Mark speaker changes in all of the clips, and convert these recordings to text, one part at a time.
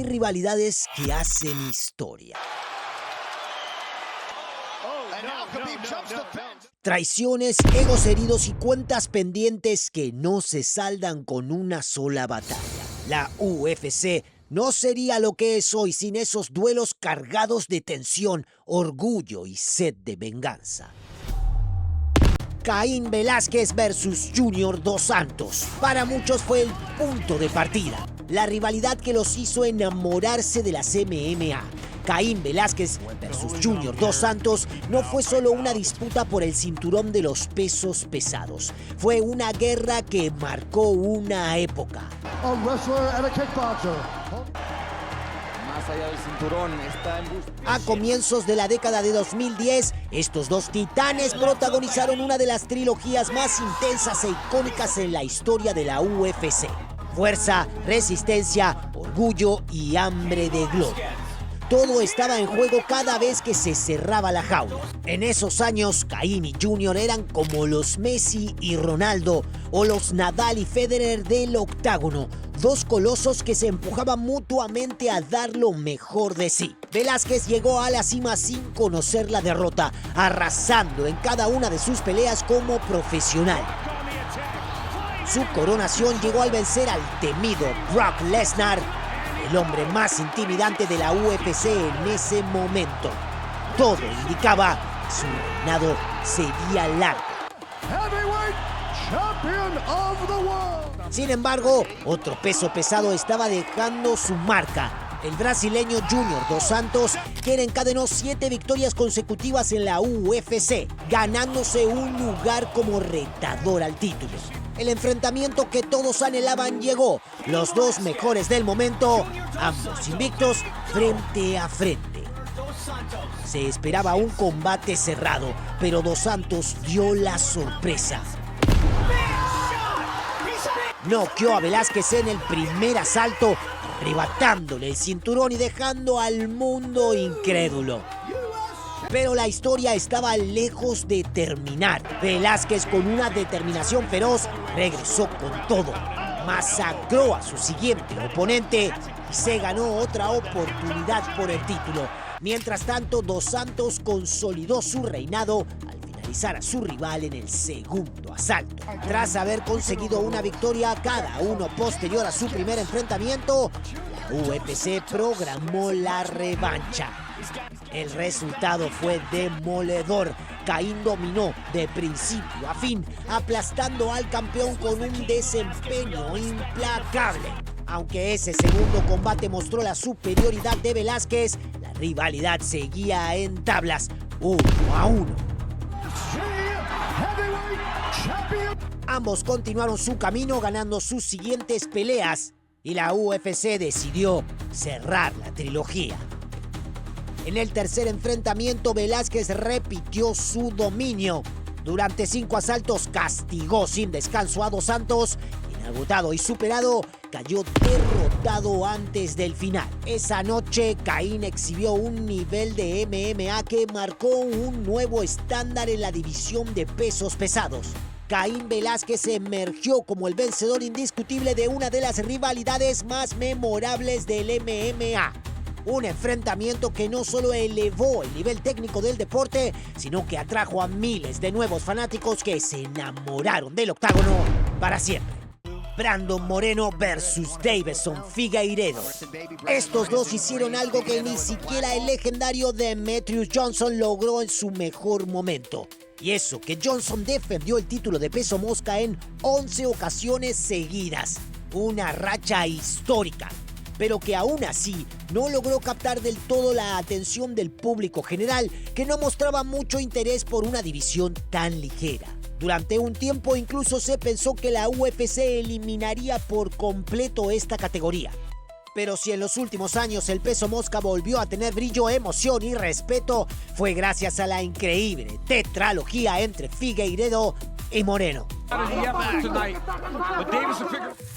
Speaker 1: rivalidades que hacen historia. Traiciones, egos heridos y cuentas pendientes que no se saldan con una sola batalla. La UFC no sería lo que es hoy sin esos duelos cargados de tensión, orgullo y sed de venganza. Caín Velázquez versus Junior Dos Santos. Para muchos fue el punto de partida, la rivalidad que los hizo enamorarse de las MMA. Caín Velázquez versus Junior Dos Santos no fue solo una disputa por el cinturón de los pesos pesados. Fue una guerra que marcó una época.
Speaker 2: Más allá del cinturón, está en busca.
Speaker 1: A comienzos de la década de 2010, estos dos titanes protagonizaron una de las trilogías más intensas e icónicas en la historia de la UFC. Fuerza, resistencia, orgullo y hambre de gloria. Todo estaba en juego cada vez que se cerraba la jaula. En esos años, Caín y Junior eran como los Messi y Ronaldo o los Nadal y Federer del octágono. Dos colosos que se empujaban mutuamente a dar lo mejor de sí. Velázquez llegó a la cima sin conocer la derrota, arrasando en cada una de sus peleas como profesional. Su coronación llegó al vencer al temido Brock Lesnar, el hombre más intimidante de la UFC en ese momento. Todo indicaba que su reinado sería largo. Sin embargo, otro peso pesado estaba dejando su marca. El brasileño Junior Dos Santos, que encadenó 7 victorias consecutivas en la UFC, ganándose un lugar como retador al título. El enfrentamiento que todos anhelaban llegó. Los dos mejores del momento, ambos invictos, frente a frente. Se esperaba un combate cerrado, pero Dos Santos dio la sorpresa. Noqueó a Velázquez en el primer asalto, arrebatándole el cinturón y dejando al mundo incrédulo. Pero la historia estaba lejos de terminar. Velázquez, con una determinación feroz, regresó con todo. Masacró a su siguiente oponente y se ganó otra oportunidad por el título. Mientras tanto, Dos Santos consolidó su reinado al finalizar a su rival en el segundo asalto. Tras haber conseguido una victoria cada uno posterior a su primer enfrentamiento, la UFC programó la revancha. El resultado fue demoledor. Caín dominó de principio a fin, aplastando al campeón con un desempeño implacable. Aunque ese segundo combate mostró la superioridad de Velázquez, la rivalidad seguía en tablas, 1-1. Ambos continuaron su camino ganando sus siguientes peleas y la UFC decidió cerrar la trilogía. En el tercer enfrentamiento, Velázquez repitió su dominio. Durante 5 asaltos castigó sin descanso a Dos Santos. Agotado y superado, cayó derrotado antes del final. Esa noche, Caín exhibió un nivel de MMA que marcó un nuevo estándar en la división de pesos pesados. Caín Velázquez emergió como el vencedor indiscutible de una de las rivalidades más memorables del MMA. Un enfrentamiento que no solo elevó el nivel técnico del deporte, sino que atrajo a miles de nuevos fanáticos que se enamoraron del octágono para siempre. Brandon Moreno versus Deiveson Figueiredo. Estos dos hicieron algo que ni siquiera el legendario Demetrious Johnson logró en su mejor momento. Y eso que Johnson defendió el título de peso mosca en 11 ocasiones seguidas. Una racha histórica, pero que aún así no logró captar del todo la atención del público general, que no mostraba mucho interés por una división tan ligera. Durante un tiempo incluso se pensó que la UFC eliminaría por completo esta categoría. Pero si en los últimos años el peso mosca volvió a tener brillo, emoción y respeto, fue gracias a la increíble tetralogía entre Figueiredo y Moreno.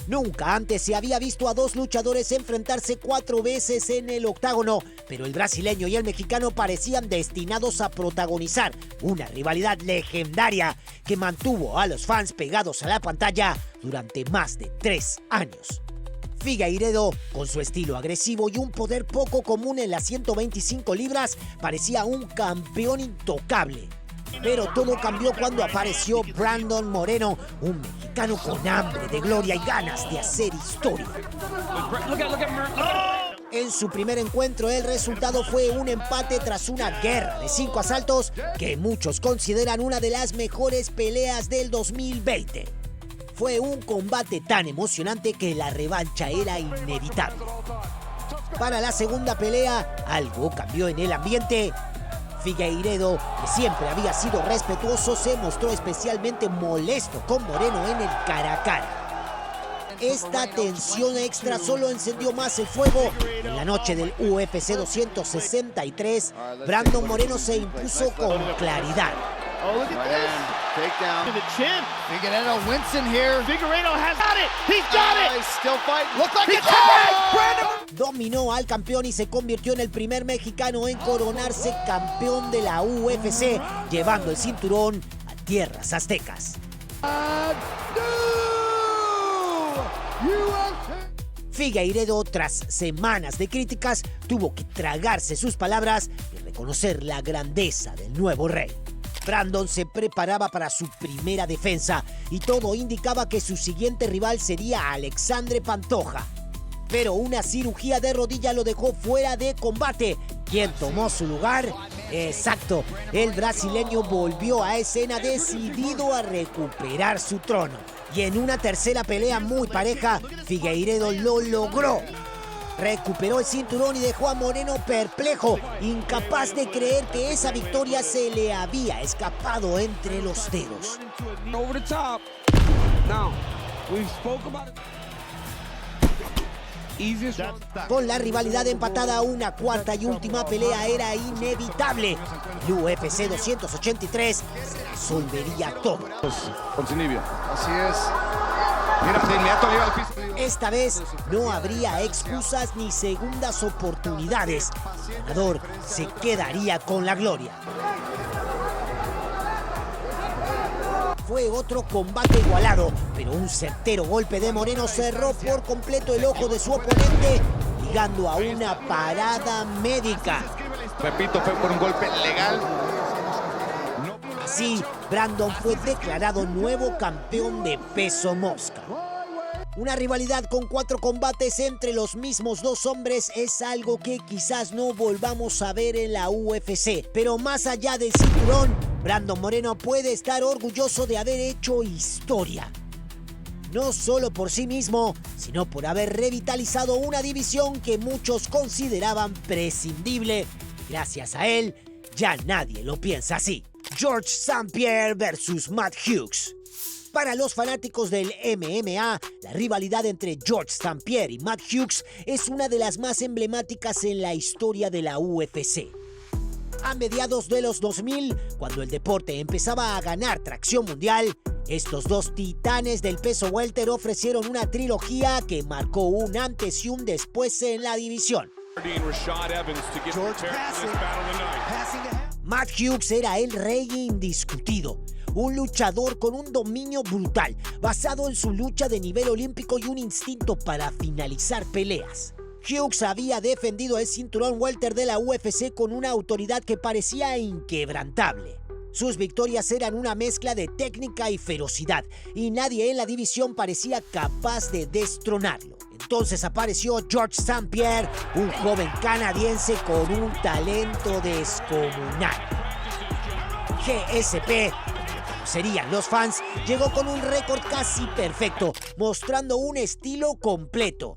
Speaker 1: Nunca antes se había visto a dos luchadores enfrentarse 4 veces en el octágono, pero el brasileño y el mexicano parecían destinados a protagonizar una rivalidad legendaria que mantuvo a los fans pegados a la pantalla durante más de 3 años. Figueiredo, con su estilo agresivo y un poder poco común en las 125 libras, parecía un campeón intocable. Pero todo cambió cuando apareció Brandon Moreno, un mexicano con hambre de gloria y ganas de hacer historia. En su primer encuentro, el resultado fue un empate tras una guerra de 5 asaltos que muchos consideran una de las mejores peleas del 2020. Fue un combate tan emocionante que la revancha era inevitable. Para la segunda pelea, algo cambió en el ambiente. Figueiredo, que siempre había sido respetuoso, se mostró especialmente molesto con Moreno en el cara a cara. Esta tensión extra solo encendió más el fuego. En la noche del UFC 263, Brandon Moreno se impuso con claridad.
Speaker 3: Oh, look at this. Takedown to the chin. Figueiredo Winston here. Figueiredo has got it. He's got it. He's still fighting. Look like it's Brandon.
Speaker 1: Dominó al campeón y se convirtió en el primer mexicano en coronarse campeón de la UFC, llevando el cinturón a tierras aztecas. Figueiredo, tras semanas de críticas, tuvo que tragarse sus palabras y reconocer la grandeza del nuevo rey. Brandon se preparaba para su primera defensa y todo indicaba que su siguiente rival sería Alexandre Pantoja. Pero una cirugía de rodilla lo dejó fuera de combate. ¿Quién tomó su lugar? Exacto, el brasileño volvió a escena decidido a recuperar su trono. Y en una tercera pelea muy pareja, Figueiredo lo logró. Recuperó el cinturón y dejó a Moreno perplejo, incapaz de creer que esa victoria se le había escapado entre los dedos. Con la rivalidad empatada, una cuarta y última pelea era inevitable. El UFC 283 resolvería todo.
Speaker 3: Así es.
Speaker 2: Mira, de inmediato le iba al piso.
Speaker 1: Esta vez no habría excusas ni segundas oportunidades. El ganador se quedaría con la gloria. Fue otro combate igualado, pero un certero golpe de Moreno cerró por completo el ojo de su oponente, ligando a una parada médica.
Speaker 2: Repito, fue por un golpe legal.
Speaker 1: Así, Brandon fue declarado nuevo campeón de peso mosca. Una rivalidad con 4 combates entre los mismos dos hombres es algo que quizás no volvamos a ver en la UFC. Pero más allá del cinturón, Brandon Moreno puede estar orgulloso de haber hecho historia. No solo por sí mismo, sino por haber revitalizado una división que muchos consideraban prescindible. Gracias a él, ya nadie lo piensa así. George St. Pierre versus Matt Hughes. Para los fanáticos del MMA, la rivalidad entre George St. Pierre y Matt Hughes es una de las más emblemáticas en la historia de la UFC. A mediados de los 2000, cuando el deporte empezaba a ganar tracción mundial, estos dos titanes del peso welter ofrecieron una trilogía que marcó un antes y un después en la división. Matt Hughes era el rey indiscutido, un luchador con un dominio brutal, basado en su lucha de nivel olímpico y un instinto para finalizar peleas. Hughes había defendido el cinturón welter de la UFC con una autoridad que parecía inquebrantable. Sus victorias eran una mezcla de técnica y ferocidad, y nadie en la división parecía capaz de destronarlo. Entonces apareció George St. Pierre, un joven canadiense con un talento descomunal. GSP, como serían los fans, llegó con un récord casi perfecto, mostrando un estilo completo.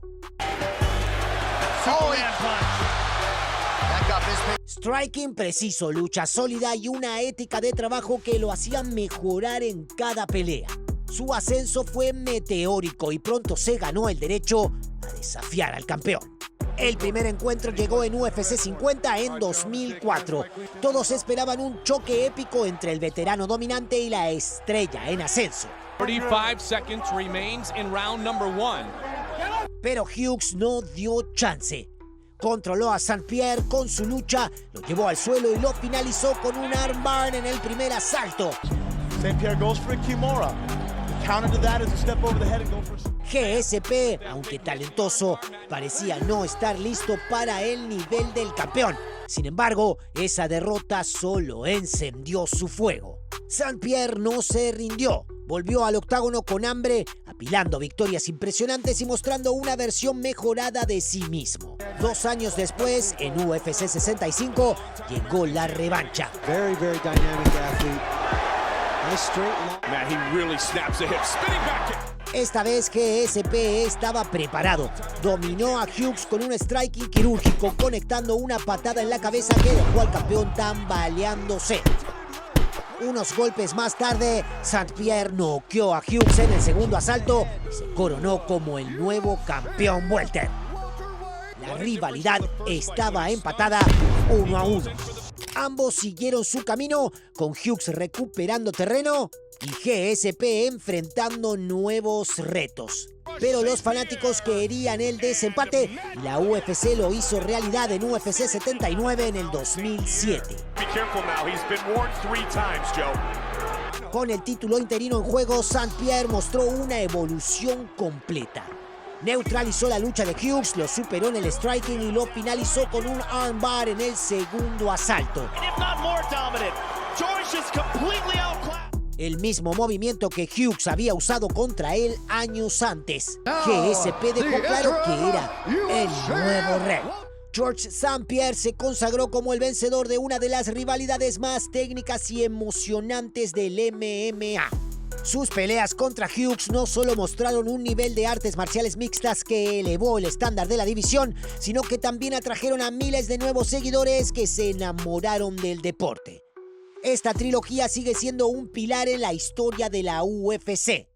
Speaker 1: Striking preciso, lucha sólida y una ética de trabajo que lo hacían mejorar en cada pelea. Su ascenso fue meteórico y pronto se ganó el derecho a desafiar al campeón. El primer encuentro llegó en UFC 50 en 2004. Todos esperaban un choque épico entre el veterano dominante y la estrella en ascenso.
Speaker 4: 35 seconds remains in round number 1.
Speaker 1: Pero Hughes no dio chance. Controló a St. Pierre con su lucha, lo llevó al suelo y lo finalizó con un armbar en el primer asalto.
Speaker 5: St. Pierre goes for a Kimura. The counter to that is a step over the head and go for
Speaker 1: GSP, aunque talentoso, parecía no estar listo para el nivel del campeón. Sin embargo, esa derrota solo encendió su fuego. Saint-Pierre no se rindió. Volvió al octágono con hambre, apilando victorias impresionantes y mostrando una versión mejorada de sí mismo. 2 años después, en UFC 65, llegó la revancha.
Speaker 5: Very dynamic athlete. Nice straight line.
Speaker 4: Man, he really snaps the hip, spinning back kick.
Speaker 1: Esta vez GSP estaba preparado. Dominó a Hughes con un striking quirúrgico, conectando una patada en la cabeza que dejó al campeón tambaleándose. Unos golpes más tarde, Saint-Pierre noqueó a Hughes en el segundo asalto y se coronó como el nuevo campeón welter. La rivalidad estaba empatada 1-1. Ambos siguieron su camino, con Hughes recuperando terreno y GSP enfrentando nuevos retos. Pero los fanáticos querían el desempate y la UFC lo hizo realidad en UFC 79 en el 2007. Con el título interino en juego, Saint-Pierre mostró una evolución completa. Neutralizó la lucha de Hughes, lo superó en el striking y lo finalizó con un armbar en el segundo asalto. El mismo movimiento que Hughes había usado contra él años antes. GSP dejó claro que era el nuevo rey. Georges Saint-Pierre se consagró como el vencedor de una de las rivalidades más técnicas y emocionantes del MMA. Sus peleas contra Hughes no solo mostraron un nivel de artes marciales mixtas que elevó el estándar de la división, sino que también atrajeron a miles de nuevos seguidores que se enamoraron del deporte. Esta trilogía sigue siendo un pilar en la historia de la UFC.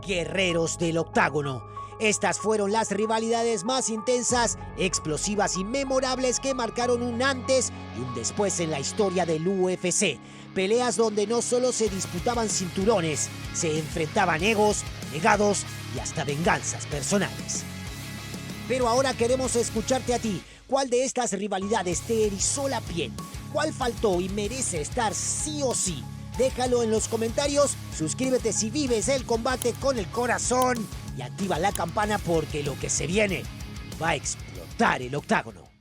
Speaker 1: Guerreros del Octágono. Estas fueron las rivalidades más intensas, explosivas y memorables que marcaron un antes y un después en la historia del UFC. Peleas donde no solo se disputaban cinturones, se enfrentaban egos, legados y hasta venganzas personales. Pero ahora queremos escucharte a ti. ¿Cuál de estas rivalidades te erizó la piel? ¿Cuál faltó y merece estar sí o sí? Déjalo en los comentarios, suscríbete si vives el combate con el corazón y activa la campana porque lo que se viene va a explotar el octágono.